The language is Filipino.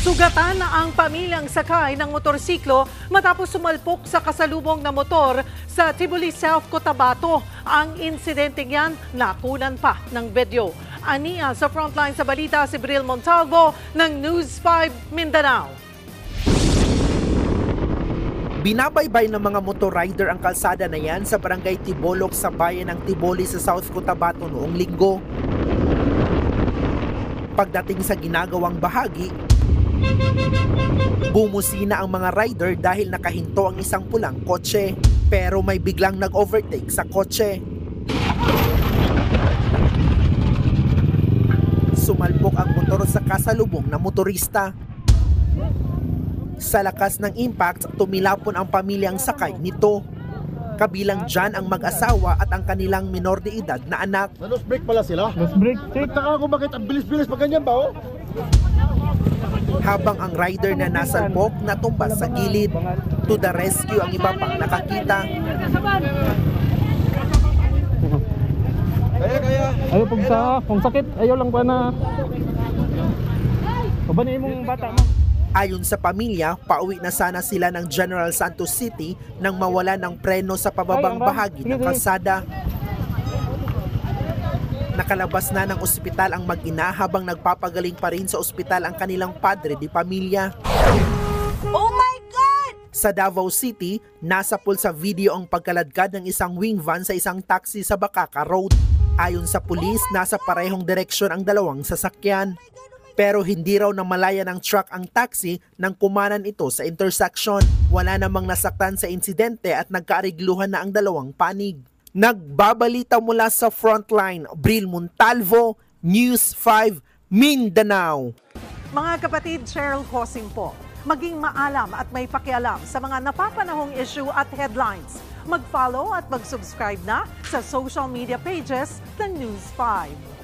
Sugatan ang pamilyang sakay ng motorsiklo matapos sumalpok sa kasalubong na motor sa Tibuli South, Cotabato. Ang insidenteng yan nakunan pa ng video. Aniya sa frontline sa balita si Bril Montalvo ng News 5 Mindanao. Binabaybay ng mga motor rider ang kalsada na yan sa barangay Tibolok sa bayan ng Tiboli sa South Cotabato noong linggo. Pagdating sa ginagawang bahagi, bumusina ang mga rider dahil nakahinto ang isang pulang kotse. Pero may biglang nag-overtake sa kotse. Sumalpok ang motor sa kasalubong na motorista. Sa lakas ng impact, tumilapon ang pamilyang sakay nito. Kabilang dyan ang mag-asawa at ang kanilang minor de edad na anak. Lost brake pala sila? Lost brake. Nagtaka ako bakit ang bilis-bilis pa ganyan ba, oh? Habang ang rider na nasalpok natumba sa gilid. To the rescue ang iba pang nakakita. Kaya. Ayaw pag sakit, ayaw lang pa na. Kabanay mong bata mo. Ayon sa pamilya, pauwi na sana sila ng General Santos City nang mawala ng preno sa pababang bahagi ng kalsada. Nakalabas na ng ospital ang mag-ina habang nagpapagaling pa rin sa ospital ang kanilang padre di pamilya. Oh my God! Sa Davao City, nasapul sa video ang pagkaladkad ng isang wing van sa isang taxi sa Bacaca Road. Ayon sa pulis, nasa parehong direksyon ang dalawang sasakyan. Pero hindi raw namalaya ng truck ang taxi nang kumanan ito sa intersection. Wala namang nasaktan sa insidente at nagkaarigluhan na ang dalawang panig. Nagbabalita mula sa frontline, Bril Montalvo, News 5, Mindanao. Mga kapatid, Cheryl Hosing po. Maging maalam at may pakialam sa mga napapanahong issue at headlines. Mag-follow at mag-subscribe na sa social media pages ng News 5.